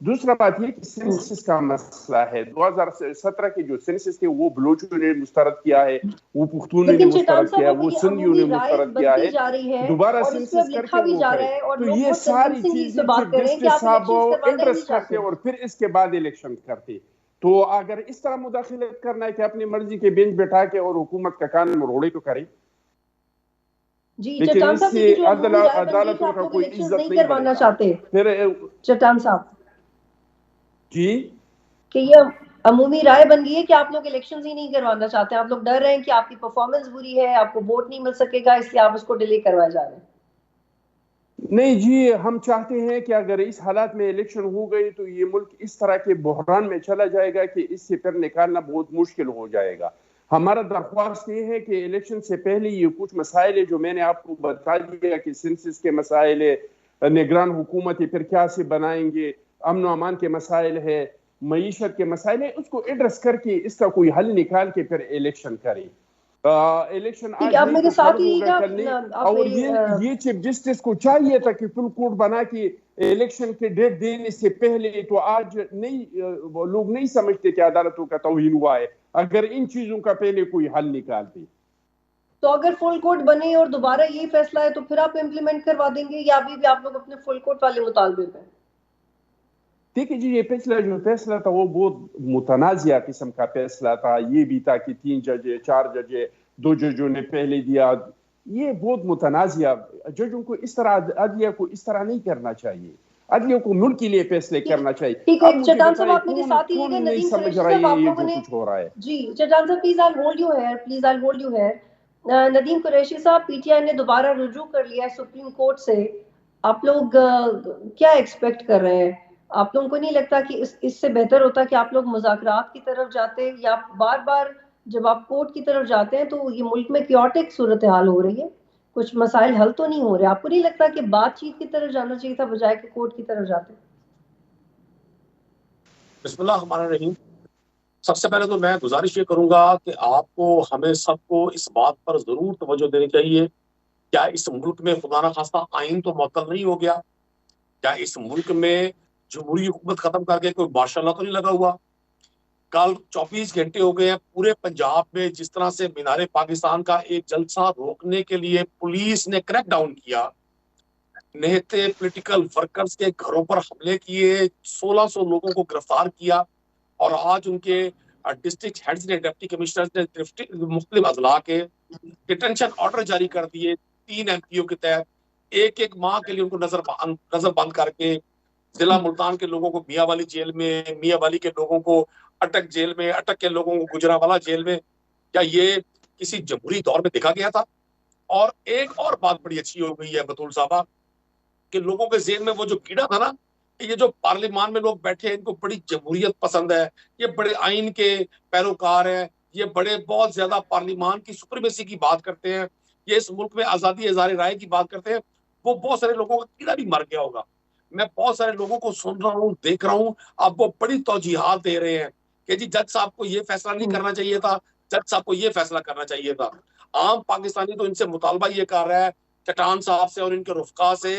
دوسرا بات یہ کہ سینسس کا مسئلہ ہے. 2017 کے جو سینسس تھے وہ بلوچوں نے مسترد کیا ہے, وہ پختونوں نے مسترد کیا ہے, وہ سندھیوں نے مسترد کیا ہے. دوبارہ سینسس کر کے وہ کرے. تو یہ ساری چیزیں چیف جسٹس صاحب ایڈریس کرتے اور پھر اس کے بعد الیکشن کرتے. تو اگر اس طرح مداخلت کرنا ہے کہ اپنی مرضی کے بینچ بیٹھا کے اور حکومت کا کان مروڑے تو کرے, لیکن اس سے عدالتوں کا کوئی عزت نہیں کروانا چاہتے. پھر چٹان صاحب جی کہ یہ عمومی رائے بن گئی ہے کہ آپ لوگ الیکشنز ہی نہیں کروانا چاہتے, آپ لوگ ڈر رہے ہیں کہ آپ کی پرفارمنس بری ہے, آپ کو ووٹ نہیں مل سکے گا, اس لیے آپ اس کو ڈیلے کروائے جا رہے ہیں. نہیں جی, ہم چاہتے ہیں کہ اگر اس حالات میں الیکشن ہو گئی تو یہ ملک اس طرح کے بحران میں چلا جائے گا کہ اس سے پھر نکالنا بہت مشکل ہو جائے گا. ہمارا درخواست یہ ہے کہ الیکشن سے پہلے یہ کچھ مسائل ہے جو میں نے آپ کو بتا دیا کہ سینسس کے مسائل ہے, نگران حکومت ہے, پھر کیا سے بنائیں گے, امن و امان کے مسائل ہے, معیشت کے مسائل ہے, اس کو ایڈریس کر کے اس کا کوئی حل نکال کے پھر الیکشن کریں. الیکشن آج نہیں تو کل ہوگا, کل نہیں. اور یہ چیف جسٹس کو چاہیے تھا کہ فل کوڈ بنا کے الیکشن کے ڈیٹ دینے سے پہلے, تو آج نہیں لوگ نہیں سمجھتے کہ عدالتوں کا توہین ہوا ہے اگر ان چیزوں کا پہلے کوئی حل نکالتے. تو اگر فل کوڈ بنے اور دوبارہ یہی فیصلہ ہے تو پھر آپ امپلیمنٹ کروا دیں گے یا ابھی بھی آپ لوگ اپنے فل کوڈ والے مطالبے پہ؟ دیکھیے جی, یہ پچھلا جو فیصلہ تھا وہ بہت متنازعہ قسم کا فیصلہ تھا. یہ بھی تھا کہ 3 جج 4 جج, 2 ججوں نے پہلے دیا. یہ بہت متنازعہ. ججوں کو اس طرح, عدلیہ کو اس طرح نہیں کرنا چاہیے. عدلیہ کو ملک کے لیے فیصلے کرنا چاہیے. ٹھیک ہے چٹان صاحب, آپ میرے ساتھ ہی کون نہیں ندیم سمجھ قریشی رہا صاحب, آپ یہ لوگوں جو نے کچھ ہو رہا ہے. جی چٹان صاحب please I hold you here, please I hold you here. Nadeem Qureshi صاحب, پی ٹی آئی نے دوبارہ رجوع کر لیا ہے سپریم کورٹ سے. آپ لوگ کیا ایکسپیکٹ کر رہے ہیں؟ آپ لوگوں کو نہیں لگتا کہ اس سے بہتر ہوتا کہ آپ لوگ مذاکرات کی طرف جاتے, یا بار بار جب آپ کورٹ کی طرف جاتے ہیں تو یہ ملک میں کیوٹک صورتحال ہو رہی ہے, کچھ مسائل حل تو نہیں ہو رہے؟ آپ کو نہیں لگتا کہ بات چیت کی طرف جانا چاہیے تھا بجائے کہ کورٹ کی طرف جاتے؟ بسم اللہ الرحمن الرحیم. سب سے پہلے تو میں گزارش یہ کروں گا کہ آپ کو, ہمیں سب کو اس بات پر ضرور توجہ دینی چاہیے, کیا اس ملک میں خدا نخواستہ آئین تو معطل نہیں ہو گیا؟ کیا اس ملک میں جمہوری حکومت ختم کر کے کوئی مارشل لا تو نہیں لگا ہوا؟ کل 24 گھنٹے ہو گئے ہیں پورے پنجاب میں جس طرح سے مینار پاکستان کا ایک جلسہ روکنے کے لیے پولیس نے کریک ڈاؤن کیا, نہتے پولیٹیکل ورکرز کے گھروں پر حملے کیے, 1600 لوگوں کو گرفتار کیا, اور آج ان کے ڈسٹرکٹ ہیڈز نے, ڈپٹی کمشنر نے مختلف اضلاع کے ڈیٹینشن آرڈر جاری کر دیے 3 MPO کے تحت. ایک ماہ کے لیے ان کو نظر بند کر کے ضلع ملتان کے لوگوں کو میاں والی جیل میں, میاں والی کے لوگوں کو اٹک جیل میں, اٹک کے لوگوں کو گجرانوالہ جیل میں. کیا یہ کسی جمہوری دور میں دیکھا گیا تھا؟ اور ایک اور بات بڑی اچھی ہو گئی ہے بطول صاحبہ, کہ لوگوں کے ذہن میں وہ جو کیڑا تھا نا کہ یہ جو پارلیمان میں لوگ بیٹھے ہیں ان کو بڑی جمہوریت پسند ہے, یہ بڑے آئین کے پیروکار ہیں, یہ بڑے بہت زیادہ پارلیمان کی سپریمیسی کی بات کرتے ہیں, یہ اس ملک میں آزادی اظہار رائے کی بات کرتے ہیں, وہ بہت سارے لوگوں کا کیڑا بھی مر گیا ہوگا. میں بہت سارے لوگوں کو سن رہا ہوں, دیکھ رہا ہوں, اب وہ بڑی توجیحات دے رہے ہیں کہ جی جج صاحب کو یہ فیصلہ نہیں کرنا چاہیے تھا, جج صاحب کو یہ فیصلہ کرنا چاہیے تھا. عام پاکستانی تو ان سے مطالبہ یہ کر رہا ہے, چٹان صاحب سے اور ان کے رفقا سے,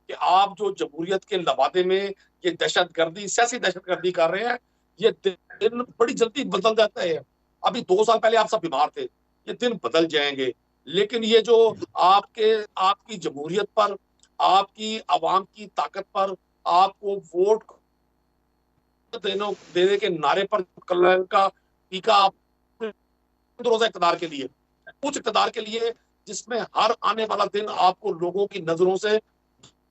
کہ آپ جو جمہوریت کے لبادے میں یہ دہشت گردی, سیاسی دہشت گردی کر رہے ہیں, یہ دن بڑی جلدی بدل جاتا ہے. ابھی 2 سال پہلے آپ سب بیمار تھے, یہ دن بدل جائیں گے. لیکن یہ جو آپ کی جمہوریت پر, آپ کی عوام کی طاقت پر, آپ کو ووٹ دینے کے نعرے پر کا ٹیکا آپ روزہ اقتدار کے لیے, کچھ اقتدار کے لیے جس میں ہر آنے والا دن آپ کو لوگوں کی نظروں سے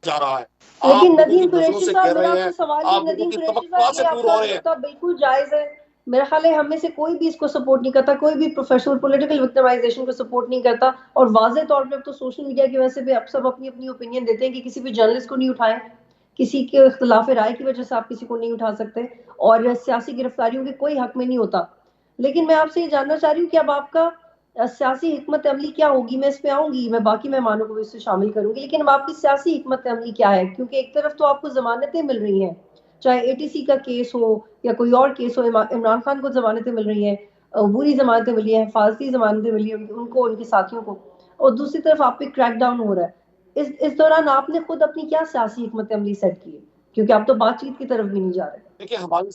جا رہا ہے, لیکن آپ لوگوں کی ندیم نظروں قریشی سے صاحب, گر میرا رہے آپ ہیں, سے سوال آپ یہ, لوگوں ندیم کی قریشی توقع صاحب, سے یہ آپ دور کا ہو رہے ہیں. نقطہ بالکل جائز ہے. میرا خیال ہے ہم میں سے کوئی بھی اس کو سپورٹ نہیں کرتا, کوئی بھی پروفیشنل پولیٹیکل وکٹمائزیشن کو سپورٹ نہیں کرتا, اور واضح طور پہ اب تو سوشل میڈیا کی وجہ سے بھی اب سب اپنی اپنی اوپینین دیتے ہیں کہ کسی بھی جرنلسٹ کو نہیں اٹھائیں, کسی کے اختلاف رائے کی وجہ سے آپ کسی کو نہیں اٹھا سکتے, اور سیاسی گرفتاریوں کے کوئی حق میں نہیں ہوتا. لیکن میں آپ سے یہ جاننا چاہ رہی ہوں کہ اب آپ کا سیاسی حکمت عملی کیا ہوگی؟ میں اس پہ آؤں گی, میں باقی مہمانوں کو بھی اس سے شامل کروں گی, لیکن اب آپ کی سیاسی حکمت عملی کیا ہے؟ کیونکہ ایک طرف تو آپ کو ضمانتیں مل رہی ہیں, چاہے ATC کا کیس ہو یا کوئی اور کیس ہو, عمران خان کو ضمانتیں مل رہی ہیں, عبوری ضمانتیں ملی ہیں, حفاظتی ضمانتیں ملی ہیں ان کو, ان کے ساتھیوں کو, اور دوسری طرف آپ پہ کریک ڈاؤن ہو رہا ہے. اس دوران آپ نے خود اپنی کیا سیاسی حکمت عملی سیٹ کی ہے؟ کیونکہ آپ تو بات چیت کی طرف بھی نہیں جا رہے. دیکھیں ہماری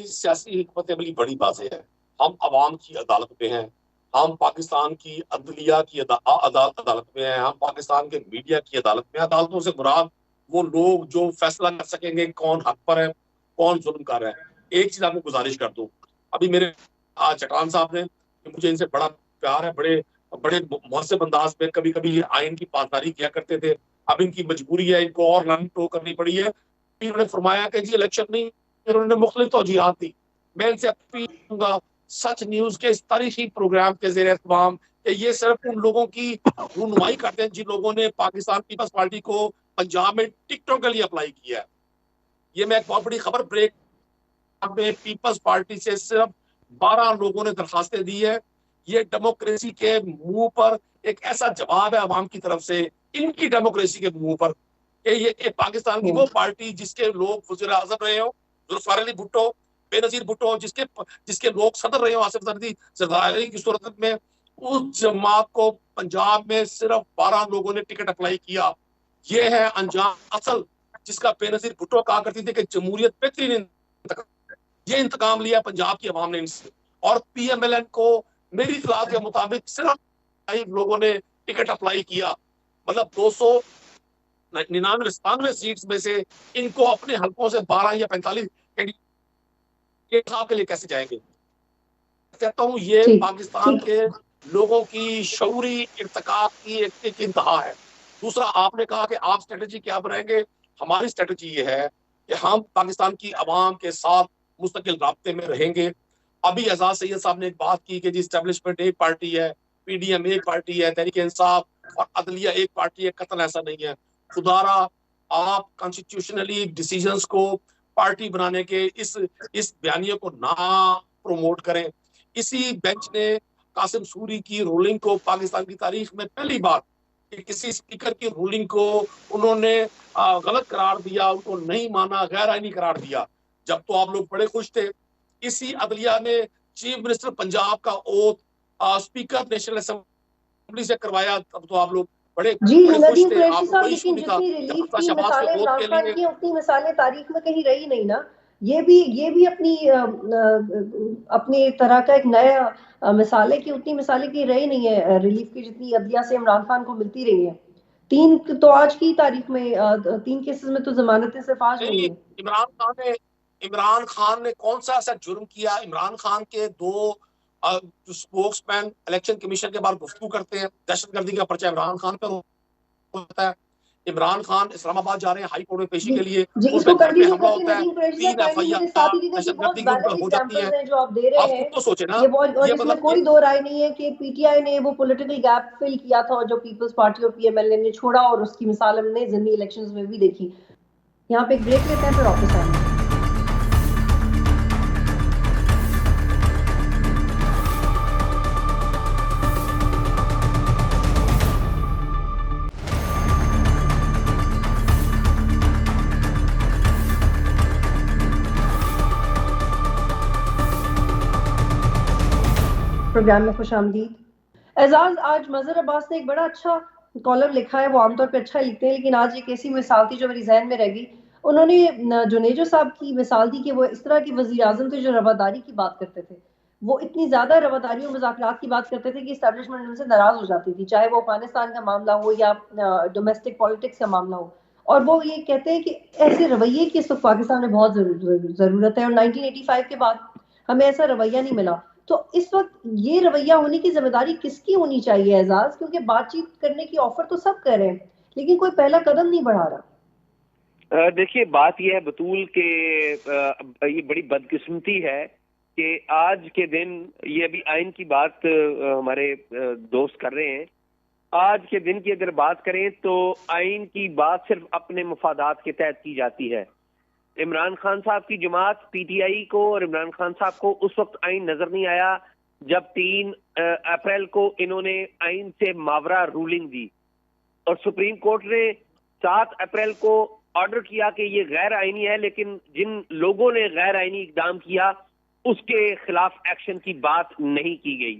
سیاسی حکمت عملی بڑی واضح ہے. ہم عوام کی عدالت میں ہیں, ہم پاکستان کی عدلیہ کی عدالت میں ہیں, ہم پاکستان کے میڈیا کی عدالت میں ہیں. عدالتوں سے مراد وہ لوگ جو فیصلہ کر سکیں گے کون حق پر ہے کون ظلم کر رہا ہے. ایک چیز آپ کو گزارش کر دوں, ابھی میرے چٹان صاحب نے, مجھے ان سے بڑا پیار ہے, بڑے مہذب انداز میں کبھی کبھی آئین کی پاسداری کیا کرتے تھے. اب ان کی مجبوری ہے, ان کو اور لرن ٹو کرنی پڑی ہے. انہوں نے فرمایا کہ جی الیکشن نہیں, انہوں نے مختلف توجیحات دی. میں ان سے اپیل کروں گا سچ نیوز کے اس تاریخی پروگرام کے زیر اہتمام کہ یہ صرف ان لوگوں کی رونمائی کرتے ہیں جن لوگوں نے پاکستان پیپلز پارٹی کو پنجاب میں ٹکٹوں کے لیے اپلائی کیا ہے. یہ میں ایک بہت بڑی خبر بریک میں پیپلز پارٹی سے صرف 12 لوگوں نے درخواستیں دی ہے. یہ ڈیموکریسی کے منہ پر ایک ایسا جواب ہے عوام کی طرف سے ان کی ڈیموکریسی کے منہ پر کہ یہ پاکستان کی وہ پارٹی جس کے لوگ وزیر اعظم رہے ہوں ذوالفقار علی بھٹو, بے نظیر بھٹو, جس کے لوگ صدر رہے ہوں آصف زرداری کی صورت میں, اس جماعت کو پنجاب میں صرف 12 لوگوں نے ٹکٹ اپلائی کیا. یہ ہے انجام اصل جس کا بے نظیر بھٹو کہا کرتی تھی کہ جمہوریت بہترین انتقام. یہ انتقام لیا پنجاب کی عوام نے ان سے, اور پی ایم ایل این کو میری اطلاعات کے مطابق صرف لوگوں نے ٹکٹ اپلائی کیا. مطلب 299 سیٹس میں سے ان کو اپنے حلقوں سے 12 یا 45 کے لیے کیسے جائیں گے. کہتا ہوں یہ پاکستان کے لوگوں کی شعوری ارتقاء کی ایک انتہا ہے. دوسرا آپ نے کہا کہ آپ اسٹریٹجی کیا بنائیں گے. ہماری اسٹریٹجی یہ ہے کہ ہم پاکستان کی عوام کے ساتھ مستقل رابطے میں رہیں گے. ابھی اعزاز سید صاحب نے ایک بات کی کہ جی اسٹیبلشمنٹ ایک پارٹی ہے, پی ڈی ایم ایک پارٹی ہے, تحریک انصاف اور عدلیہ ایک پارٹی ہے. قطعاً ایسا نہیں ہے. خدارا آپ کانسٹیٹیوشنلی ڈیسیجنز کو پارٹی بنانے کے اس بیانیے کو نہ پروموٹ کریں. اسی بینچ نے قاسم سوری کی رولنگ کو پاکستان کی تاریخ میں پہلی بار کسی اسپیکر کی رولنگ کو انہوں نے غلط قرار دیا, ان کو نہیں مانا, غیر آئینی قرار دیا. جب تو آپ لوگ بڑے خوش تھے. اسی عدلیہ نے چیف منسٹر پنجاب کا اوتھ اسپیکر نیشنل اسمبلی سے کروایا. تب تو آپ لوگ بڑے خوش تھے. آپ کو کوئی ایشو نہیں تھا. جتنی ریلیف کی مثالیں عمران خان کی اتنی مثالیں تاریخ میں کہیں رہی نہیں نا. یہ بھی اپنی طرح کا ایک نیا مثال ہے کہ اتنی مثالیں کہیں رہی نہیں ہے ریلیف کی جتنی عدلیہ سے عمران خان کو ملتی رہی ہیں. 3 تو آج کی تاریخ میں 3 کیسز میں تو ضمانتیں صرف آج ہوئی ہیں. عمران خان نے کون سا ایسا جرم کیا. عمران خان کے 2 اسپوکس مین الیکشن کمیشن کے بعد گفتگو کرتے ہیں. دہشت گردی کا پرچہ عمران خان پر ہوتا ہے. عمران خان اسلام آباد جا رہے ہیں ہائی کورٹ میں پیشی کے لیے, اس کو گھر پہ حملہ کنٹینیو ہوتا ہے. 3 FIR ساتھ ہی دیجیے کہ دہشت بہت گردی کے ویلڈ اوپر ہو جاتی ایگزامپلز ہیں. ہیں جو آپ دے رہے آپ ہیں. خود تو سوچیں نا, یہ بہت, اور یہ اس میں مطلب کوئی دو رائے نہیں ہے کہ پی ٹی آئی نے وہ پولیٹیکل گیپ فل کیا تھا اور جو پیپلز پارٹی اور پی ایم ایل نے چھوڑا, اور اس کی مثال ہم نے ضمنی الیکشنز میں بھی دیکھی. یہاں پہ ایک بریک لیتے ہیں پھر واپس آئیں گے. پروگرام میں خوش آمدید. اعزاز, آج مظہر عباس نے ایک بڑا اچھا کالم لکھا ہے. وہ عام طور پہ اچھا لکھتے ہیں, لیکن آج ایک ایسی مثال تھی جو میری ذہن میں رہ گئی. انہوں نے جنیجو صاحب کی مثال دی کہ وہ اس طرح کے وزیر اعظم تھے جو رواداری کی بات کرتے تھے. وہ اتنی زیادہ رواداری اور مذاکرات کی بات کرتے تھے کہ اسٹیبلشمنٹ ان سے ناراض ہو جاتی تھی, چاہے وہ افغانستان کا معاملہ ہو یا ڈومیسٹک پالیٹکس کا معاملہ ہو. اور وہ یہ کہتے ہیں کہ ایسے رویے کی اس وقت پاکستان میں بہت ضرورت ہے, اور 1985 کے بعد ہمیں ایسا رویہ نہیں ملا. تو اس وقت یہ رویہ ہونے کی ذمہ داری کس کی ہونی چاہیے اعزاز؟ کیونکہ بات چیت کرنے کی آفر تو سب کر رہے ہیں, لیکن کوئی پہلا قدم نہیں بڑھا رہا. دیکھیے بات یہ ہے بطول کہ یہ بڑی بدقسمتی ہے کہ آج کے دن, یہ ابھی آئین کی بات ہمارے دوست کر رہے ہیں, آج کے دن کی اگر بات کریں تو آئین کی بات صرف اپنے مفادات کے تحت کی جاتی ہے. عمران خان صاحب کی جماعت پی ٹی آئی کو اور عمران خان صاحب کو اس وقت آئین نظر نہیں آیا جب 3 اپریل کو انہوں نے آئین سے ماورا رولنگ دی, اور سپریم کورٹ نے 7 اپریل کو آرڈر کیا کہ یہ غیر آئینی ہے, لیکن جن لوگوں نے غیر آئینی اقدام کیا اس کے خلاف ایکشن کی بات نہیں کی گئی.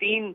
3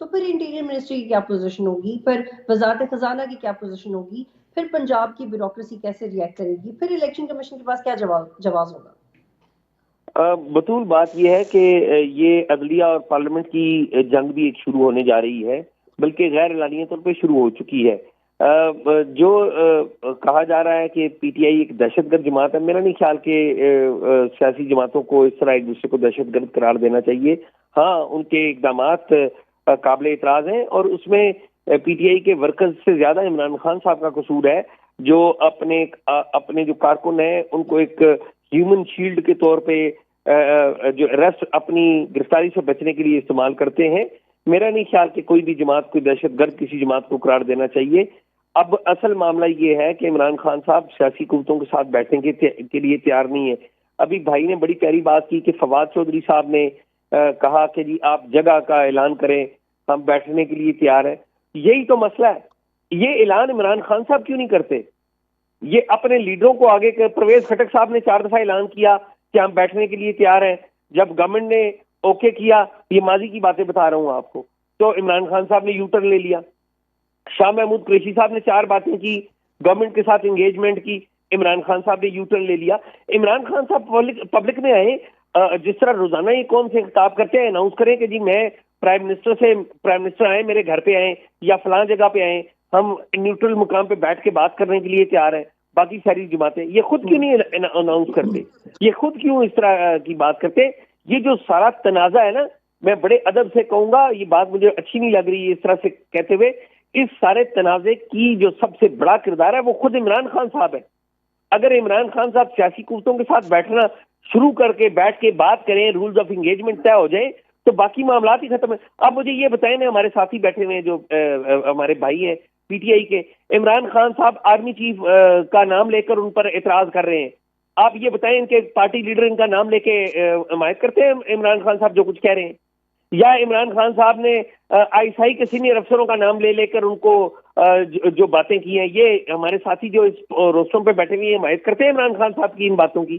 تو پھر انٹیریئر منسٹری کی کیا پوزیشن ہوگی, پھر وزارت خزانہ کی کیا پوزیشن ہوگی, پھر پنجاب کی بیوروکریسی کیسے ریئیکٹ کرے گی, پھر الیکشن کمیشن کے پاس کیا جواز ہوگا. بطول بات یہ ہے کہ یہ عدلیہ اور پارلیمنٹ کی جنگ بھی ایک شروع ہونے جا رہی ہے, بلکہ غیر اعلانیہ طور پہ شروع ہو چکی ہے. جو کہا جا رہا ہے کہ پی ٹی آئی ایک دہشت گرد جماعت ہے, میرا نہیں خیال کہ سیاسی جماعتوں کو اس طرح ایک دوسرے کو دہشت گرد قرار دینا چاہیے. ہاں, ان کے اقدامات قابل اعتراض ہیں, اور اس میں پی ٹی آئی کے ورکرز سے زیادہ عمران خان صاحب کا قصور ہے, جو اپنے جو کارکن ہیں ان کو ایک ہیومن شیلڈ کے طور پہ جو ارسٹ اپنی گرفتاری سے بچنے کے لیے استعمال کرتے ہیں. میرا نہیں خیال کہ کوئی بھی جماعت کوئی دہشت گرد کسی جماعت کو قرار دینا چاہیے. اب اصل معاملہ یہ ہے کہ عمران خان صاحب سیاسی قوتوں کے ساتھ بیٹھنے کے لیے تیار نہیں ہے. ابھی بھائی نے بڑی پیاری بات کی کہ فواد چودھری صاحب نے کہا کہ جی آپ جگہ کا اعلان کریں, ہم بیٹھنے کے لیے تیار ہیں. یہی تو مسئلہ ہے, یہ اعلان عمران خان صاحب کیوں نہیں کرتے؟ یہ اپنے لیڈروں کو آگے پرویز خٹک صاحب نے 4 دفعہ اعلان کیا کہ ہم بیٹھنے کے لیے تیار ہیں. جب گورنمنٹ نے اوکے کیا, یہ ماضی کی باتیں بتا رہا ہوں آپ کو, تو عمران خان صاحب نے یو ٹرن لے لیا. شاہ محمود قریشی صاحب نے 4 باتیں کی, گورنمنٹ کے ساتھ انگیجمنٹ کی, عمران خان صاحب نے یو ٹرن لے لیا. عمران خان صاحب پبلک میں آئے, جس طرح روزانہ یہ قوم سے خطاب کرتے ہیں, اناؤنس کریں کہ جی میں پرائم منسٹر آئے میرے گھر پہ آئیں یا فلاں جگہ پہ آئیں, ہم نیوٹرل مقام پہ بیٹھ کے بات کرنے کے لیے تیار ہیں. باقی ساری جماعتیں یہ خود کیوں نہیں اناؤنس کرتے, یہ خود کیوں اس طرح کی بات کرتے؟ یہ جو سارا تنازع ہے نا, میں بڑے ادب سے کہوں گا, یہ بات مجھے اچھی نہیں لگ رہی ہے اس طرح سے کہتے ہوئے, اس سارے تنازع کی جو سب سے بڑا کردار ہے وہ خود عمران خان صاحب ہے. اگر عمران خان صاحب سیاسی قوتوں کے ساتھ بیٹھنا شروع کر کے بیٹھ کے بات کریں, رولز آف انگیجمنٹ طے ہو جائیں, تو باقی معاملات ہی ختم ہیں. آپ مجھے یہ بتائیں نا, ہمارے ساتھی بیٹھے ہوئے ہیں جو ہمارے بھائی ہیں پی ٹی آئی کے, عمران خان صاحب آرمی چیف کا نام لے کر ان پر اعتراض کر رہے ہیں. آپ یہ بتائیں ان کے پارٹی لیڈر ان کا نام لے کے حمایت کرتے ہیں عمران خان صاحب جو کچھ کہہ رہے ہیں؟ یا عمران خان صاحب نے آئی ایس آئی کے سینئر افسروں کا نام لے کر ان کو جو باتیں کی ہیں, یہ ہمارے ساتھی جو اس روسٹروں پہ بیٹھے ہوئے ہیں حمایت کرتے ہیں عمران خان صاحب کی ان باتوں کی؟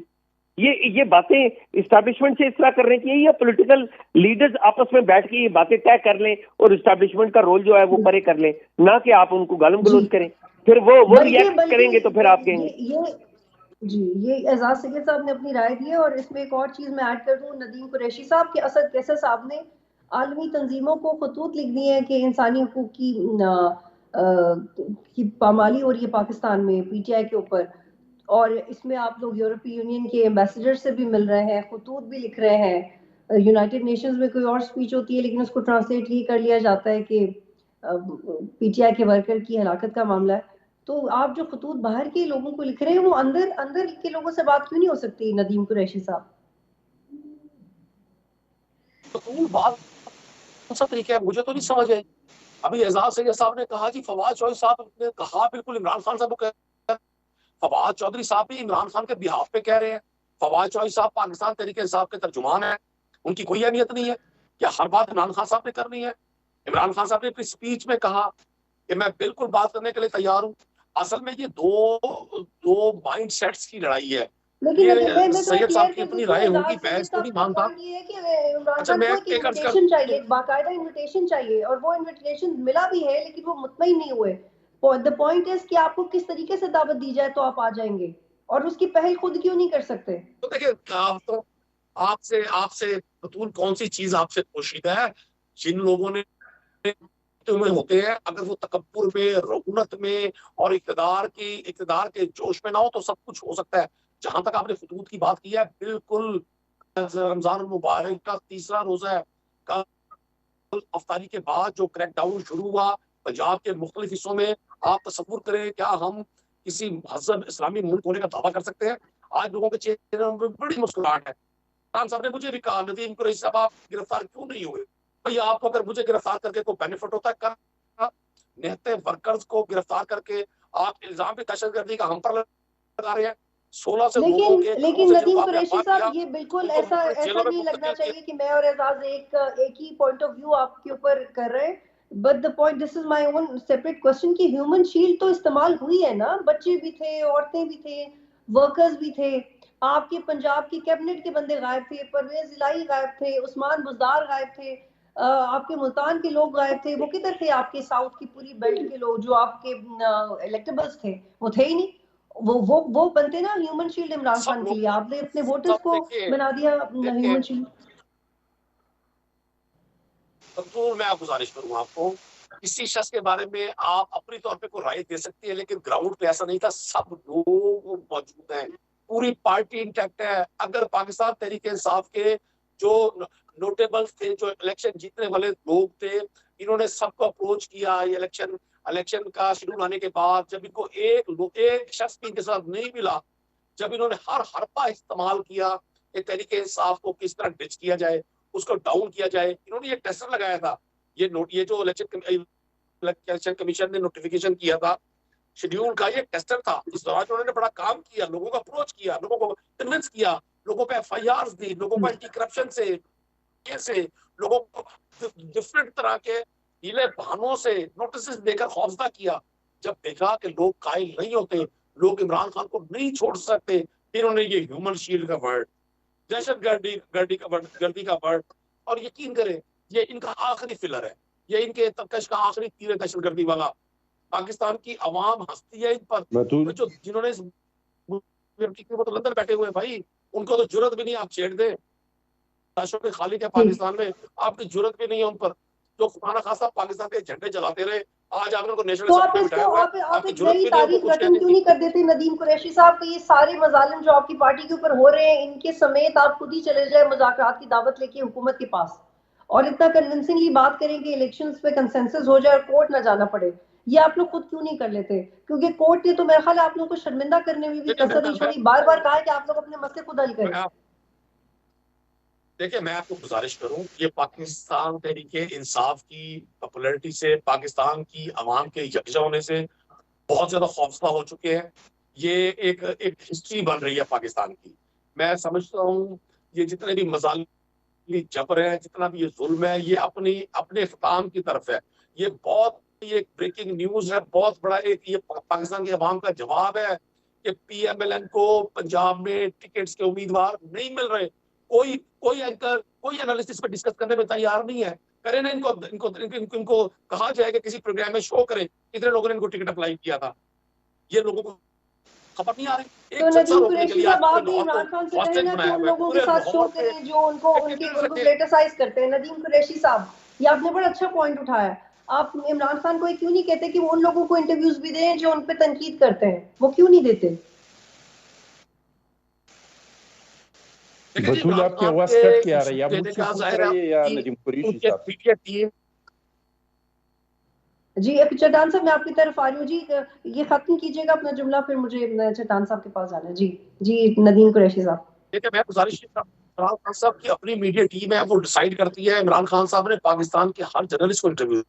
یہ باتیں اسٹیبلشمنٹ سے اس طرح کرنے کی, یا پولیٹیکل لیڈرز آپس میں بیٹھ کے یہ باتیں طے کر لیں اور اسٹیبلشمنٹ کا رول جو ہے وہ پرے کر لیں, نہ کہ آپ ان کو گالم گلوچ کریں, پھر وہ ریئیکٹ کریں گے تو پھر آپ کہیں گے. جی, یہ اعزاز سید صاحب نے اپنی رائے دی ہے, اور اس میں ایک اور چیز میں ایڈ کر دوں, ندیم قریشی صاحب کے اسد کیسر صاحب نے عالمی تنظیموں کو خطوط لکھ دی ہیں کہ انسانی حقوق کی پامالی ہو رہی ہے پاکستان میں پی ٹی آئی کے اوپر, اور اس میں آپ لوگ یورپی یونین کے ایمبیسڈر سے بھی مل رہے ہیں, خطوط بھی لکھ رہے ہیں. یونائٹڈ نیشنز میں کوئی اور سپیچ ہوتی ہے لیکن اس کو ٹرانسلیٹ یہ کر لیا جاتا ہے کہ پی ٹی آئی کے ورکر کی ہلاکت کا معاملہ ہے. تو آپ جو خطوط باہر کے لوگوں کو لکھ رہے ہیں, وہ اندر کے لوگوں سے بات کیوں نہیں ہو سکتی ندیم قریشی صاحب؟ بات سا طریقہ ہے, مجھے تو نہیں سمجھ آئی. ابھی اعزاز سید صاحب نے کہا جی فواد چودھری صاحب نے کہا بالکل عمران خان صاحب کو, فواد چودھری صاحب بھی عمران خان کے بہاف پہ کہہ رہے ہیں. فواد چودھری صاحب پاکستان تحریک انصاف کے ترجمان ہیں, ان کی کوئی اہمیت نہیں ہے کیا ہر بات عمران خان صاحب نے کرنی ہے؟ عمران خان صاحب نے اپنی اسپیچ میں کہا کہ میں بالکل بات کرنے کے لیے تیار ہوں. اصل میں یہ دو مائنڈ سیٹس کی لڑائی ہے. لیکن سید صاحب کی اپنی رائے ہوگی, میں اس کو نہیں مانتا. اچھا, میں ایک انویٹیشن چاہیے, ایک باقاعدہ انویٹیشن چاہیے, اور وہ انویٹیشن ملا بھی ہے لیکن وہ مطمئن نہیں ہوئے. the point is کہ آپ کو کس طریقے سے دعوت دی جائے تو آپ آ جائیں گے, اور اس کی پہل خود کیوں نہیں کر سکتے؟ تو دیکھیں, تو آپ سے بطول کون سی چیز آپ سے پوشیدہ ہے؟ جن لوگوں نے ہوتے ہیں, اگر وہ تکبر میں, رعونت میں اور اقتدار کے جوش میں نہ ہو تو سب کچھ ہو سکتا ہے. جہاں تک آپ نے خطوط کی بات کی ہے, بالکل رمضان المبارک کا 3را روزہ ہے, کل افطاری کے بعد جو کریک ڈاؤن شروع ہوا پنجاب کے مختلف حصوں میں, آپ تصور کریں کیا ہم کسی مہذب اسلامی ملک ہونے کا دعویٰ کر سکتے ہیں؟ آج لوگوں کے چہروں میں بڑی مسکراہٹ ہے. خان صاحب نے مجھے بھی کہا ندیم قریشی صاحب آپ گرفتار کیوں نہیں ہوئے؟ بھائی آپ کو اگر مجھے گرفتار کر کے کوئی بینیفٹ ہوتا ہے, نہتے ورکرز کو گرفتار کر کے آپ الزام بھی دہشت گردی کا ہم پر لگا رہے ہیں. 16 سے لوگوں کے لیکن ندیم قریشی صاحب, یہ بالکل ایسا نہیں لگنا چاہیے کہ میں اور اعزاز ایک ہی پوائنٹ آف ویو آپ کے اوپر کر رہے ہیں. But the point, this is my own separate question, کہ ہیومن شیلڈ تو استعمال ہوئی ہے نا, بچے بھی تھے, عورتیں بھی تھے, ورکرز بھی تھے. آپ کے پنجاب کی کیبنٹ کے بندے غائب تھے, پرویز الہی غائب تھے, عثمان بزدار غائب تھے, آپ کے ملتان کے لوگ غائب تھے، وہ کدھر تھے؟ آپ کے ساؤتھ کی پوری بیلٹ کے لوگ جو آپ کے الیکٹیبلز تھے وہ تھے ہی نہیں. وہ بنتے نا ہیومن شیلڈ عمران سب خان کے لوگ لیے، آپ نے اپنے ووٹرز سب کو دیکھیے بنا دیا دیکھیے ہیومن شیلڈ. تو میں گزارش کروں آپ کو، کسی شخص کے بارے میں آپ اپنی طور پہ کوئی رائے دے سکتی ہیں، لیکن گراؤنڈ پہ ایسا نہیں تھا. سب لوگ موجود ہیں، پوری پارٹی انٹیکٹ ہے. اگر پاکستان تحریک انصاف کے جو نوٹیبلز تھے، جو الیکشن جیتنے والے لوگ تھے، انہوں نے سب کو اپروچ کیا. یہ الیکشن کا شیڈول آنے کے بعد جب ان کو ایک شخص بھی ان کے ساتھ نہیں ملا، جب انہوں نے ہر حربہ استعمال کیا کہ تحریک انصاف کو کس طرح ڈچ کیا جائے، اس کو ڈاؤن کیا جائے. انہوں نے یہ ٹیسٹر لگایا تھا. یہ جو الیکشن کمیشن نے نوٹیفیکیشن کیا تھا شیڈیول کا، یہ ٹیسٹر تھا. اس دوران انہوں نے بڑا کام کیا، لوگوں کو اپروچ کیا، لوگوں کو کنونس کیا، لوگوں پہ ایف آئی آرز دی، لوگوں کو اینٹی کرپشن سے لوگوں کو ڈفرنٹ طرح کے ہیلے بہانوں سے نوٹسز دے کر خوفزدہ کیا. جب دیکھا کہ لوگ قائل نہیں ہوتے، لوگ عمران خان کو نہیں چھوڑ سکتے، پھر انہوں نے یہ ہیومن شیلڈ کا ورڈ، دہشت گردی کا ورڈ، اور یقین کریں یہ ان کا آخری فلر ہے، یہ ان کے ترکش کا آخری تیر ہے دہشت گردی والا. پاکستان کی عوام ہنستی ہے ان پر، بطول جو جنہوں نے وہ تو لندن بیٹھے ہوئے بھائی، ان کو تو جرت بھی نہیں آپ چھیڑ دیں. لاشوں کے خالق ہے پاکستان میں، آپ کی جرت بھی نہیں ہے ان پر. جو خدا نخواستہ پاکستان کے جھنڈے چلاتے رہے، آج آپ نے ان کو نیشنل تو آپ اسمبلی میں اس بٹھایا کو ہوا ہے، آپ آپ کی ایک جرت نئی بھی نہیں ہے ان کو تاریخ کچھ رقم کہنے کیوں کی. نہیں کر دیتے ندیم قریشی صاحب کہ یہ سارے مظالم جو آپ کی پارٹی کے اوپر ہو رہے ہیں ان کے سمیت آپ خود ہی چلے جائیں مذاکرات کی دعوت لے کے حکومت کے پاس، اور اتنا کنونسنگلی بات کریں کہ الیکشنز پہ کنسنسس ہو جائے اور کورٹ نہ جانا پڑے. یہ آپ لوگ خود کیوں نہیں کر لیتے؟ کیونکہ کورٹ نے تو میرا خیال ہے آپ لوگوں کو شرمندہ کرنے میں بھی کسر نہیں چھوڑی، بار بار کہا ہے کہ آپ لوگ اپنے مسئلے خود حل کریں. دیکھیں میں آپ کو گزارش کروں، یہ پاکستان تحریک انصاف کی پاپولیرٹی سے، پاکستان کی عوام کے یکجا ہونے سے بہت زیادہ خوفزدہ ہو چکے ہیں. یہ ایک ہسٹری بن رہی ہے پاکستان کی. میں سمجھتا ہوں یہ جتنے بھی مظالم جبر ہے، جتنا بھی یہ ظلم ہے، یہ اپنے اختتام کی طرف ہے. یہ بہت ایک بریکنگ نیوز ہے، بہت بڑا ایک یہ پاکستان کی عوام کا جواب ہے کہ پی ایم ایل این کو پنجاب میں ٹکٹس کے امیدوار نہیں مل رہے. کوئی اینکر، کوئی انالیسس پہ ڈسکس کرنے میں تیار نہیں ہے. کریں نا ان کو کہا جائے کہ کسی پروگرام میں شو کریں کتنے لوگوں نے ان کو ٹکٹ اپلائی کیا تھا. یہ لوگوں کو خبر نہیں آ رہی. تو ایک جلسہ ندیم روکنے کے قریشی لیے صاحب آج پورے آپ بھی لاہور کو عمران خان سے کہیں ہاسٹیج نا کہ بنایا ان ہوا ہے، لوگوں کے پورے ساتھ شو لاہور پہ کریں جو ان کو کرٹیسائز کرتے ہیں. ندیم قریشی صاحب یہ آپ نے بڑا اچھا پوائنٹ اٹھایا. آپ عمران خان کو کیوں نہیں کہتے کہ وہ ان لوگوں کو انٹرویوز بھی دیں جو ان پہ تنقید کرتے ہیں؟ وہ کیوں نہیں دیتے؟ بطول آپ کی آواز کٹ کے آ رہی ہے، آپ مجھ سے پوچھ رہے ہیں یا ندیم قریشی صاحب سے؟ جی چٹان صاحب میں آپ کی طرف آ رہی ہوں. جی یہ ختم کیجیے گا اپنا جملہ، پھر مجھے چٹان صاحب کے پاس جانا ہے. جی ندیم قریشی صاحب. دیکھیں میں گزارش عمران خان صاحب کی اپنی میڈیا ٹیم ہے، وہ ڈیسائیڈ کرتی ہے. عمران خان صاحب نے پاکستان کے ہر جرنلسٹ کو انٹرویو،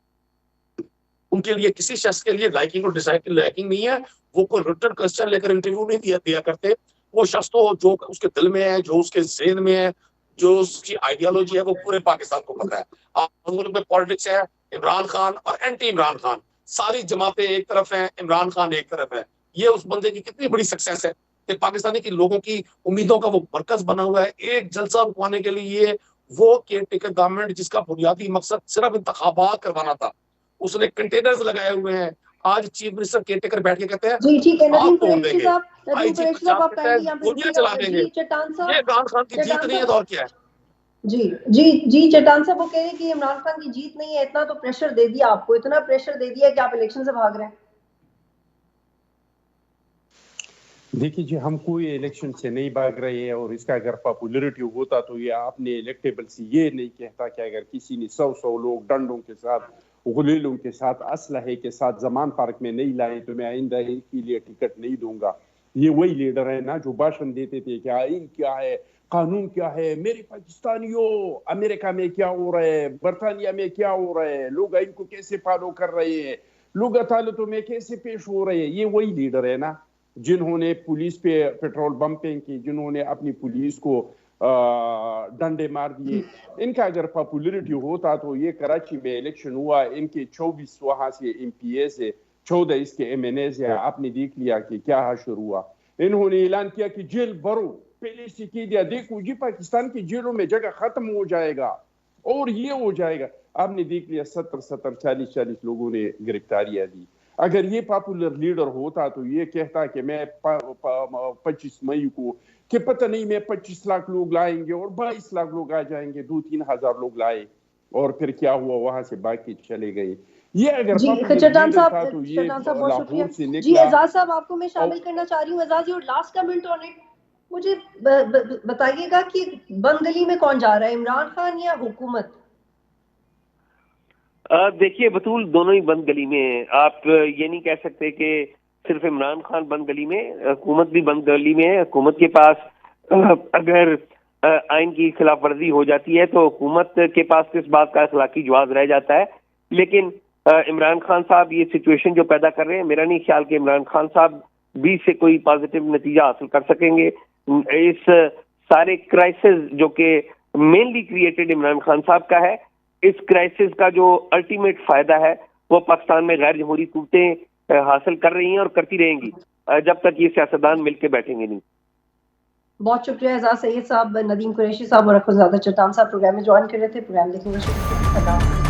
ان کے لیے کسی شخص کے لیے لائکنگ اور لائکنگ نہیں ہے. وہ کوئی ریٹن کوسچن لے کر انٹرویو نہیں دیا کرتے. وہ شخص تو جو اس کے دل میں ہے، جو اس کے ذہن میں ہے، جو اس کی آئیڈیالوجی ہے، وہ پورے پاکستان کو پتہ ہے. آپ ملک میں پالیٹکس ہے، عمران خان اور اینٹی عمران خان، ساری جماعتیں ایک طرف ہیں، عمران خان ایک طرف ہے. یہ اس بندے کی کتنی بڑی سکسیس ہے کہ پاکستانی کی لوگوں کی امیدوں کا وہ مرکز بنا ہوا ہے. ایک جلسہ رکوانے کے لیے وہ کیئر ٹیکر گورنمنٹ جس کا بنیادی مقصد صرف انتخابات کروانا تھا، اس نے کنٹینرز لگائے ہوئے ہیں. آج چیف منسٹر کیئر ٹیکر بیٹھ کے کہتے ہیں جی ٹھیک ہے آگ ندیم توڑ دیں قریشی گے، صاحب، آئی ندیم جی قریشی صاحب پنجاب آپ کہتا ہے کائنڈلی یہاں پہ گولیاں رکیے چلا گا. دیں گے. جی چٹان یہ عمران خان کی صاحب، جیت نہیں ہے تو اور کیا ہے؟ جی چٹان صاحب وہ کہہ رہے ہیں کہ عمران خان کی جیت نہیں ہے، اتنا تو پریشر دے دیا آپ کو، اتنا پریشر دے دیا کہ آپ الیکشن سے بھاگ رہے ہیں. دیکھیے جی، ہم کوئی الیکشن سے نہیں بھاگ رہے ہیں، اور اس کا اگر پاپولیرٹی ہوتا تو یہ آپ نے الیکٹیبل سے یہ نہیں کہتا کہ اگر کسی نے 100 لوگ ڈنڈوں کے ساتھ، غلیلوں کے ساتھ، اسلحے کے ساتھ زمان پارک میں نہیں لائے تو میں آئندہ ان کے لیے ٹکٹ نہیں دوں گا. یہ وہی لیڈر ہے نا جو بھاشن دیتے تھے کہ آئین کیا ہے، قانون کیا ہے، میرے پاکستانیوں امریکہ میں کیا ہو رہا ہے، برطانیہ میں کیا ہو رہا ہے، لوگ آئین کو کیسے فالو کر رہے ہیں، لوگ عدالتوں میں کیسے پیش ہو رہے ہیں. یہ وہی لیڈر ہے نا جنہوں نے پولیس پہ پیٹرول بمپنگ کی، جنہوں نے اپنی پولیس کو ڈنڈے مار دیے. ان کا اگر پاپولیرٹی ہوتا تو یہ کراچی میں الیکشن ہوا، ان کے 24 وہاں سے ایم پی اے سے 14 اس کے ایم این اے سے، آپ نے دیکھ لیا کہ کیا حشر ہوا. انہوں نے اعلان کیا کہ جیل بھرو، پہلے سے کی دیا. دیکھو جی پاکستان کی جیلوں میں جگہ ختم ہو جائے گا. اور یہ ہو جائے گا. آپ نے دیکھ لیا 40 لوگوں نے گرفتاریاں دی. اگر یہ پاپولر لیڈر ہوتا تو یہ کہتا کہ میں 25 مئی کو کہ پتہ نہیں میں 25 لاکھ لوگ لائیں گے اور 22 لاکھ لوگ آ جائیں گے, 2-3 ہزار لوگ لائے اور پھر کیا ہوا وہاں سے باقی چلے گئے. یہ اگر جی چٹان صاحب بہت شکریہ. جی اعزاز صاحب آپ کو میں شامل کرنا چاہ رہی ہوں. اعزاز your last comment on it, مجھے بتائیے گا کہ بند گلی میں کون جا رہا ہے, عمران خان یا حکومت؟ دیکھیے بطول, دونوں ہی بند گلی میں ہیں. آپ یہ نہیں کہہ سکتے کہ صرف عمران خان بند گلی میں, حکومت بھی بند گلی میں ہے. حکومت کے پاس اگر آئین کی خلاف ورزی ہو جاتی ہے تو حکومت کے پاس کس بات کا اخلاقی جواز رہ جاتا ہے. لیکن عمران خان صاحب یہ سچویشن جو پیدا کر رہے ہیں, میرا نہیں خیال کہ عمران خان صاحب بھی سے کوئی پازیٹیو نتیجہ حاصل کر سکیں گے. اس سارے کرائسس جو کہ مینلی کریٹڈ عمران خان صاحب کا ہے, اس کرائسس کا جو الٹیمیٹ فائدہ ہے وہ پاکستان میں غیر جمہوری قوتیں حاصل کر رہی ہیں اور کرتی رہیں گی جب تک یہ سیاستدان مل کے بیٹھیں گے نہیں. بہت شکریہ اعزاز سید صاحب, ندیم قریشی صاحب اور اخوانزادہ چٹان صاحب پروگرام میں جوائن کر رہے تھے. پروگرام دیکھنے کا شکریہ.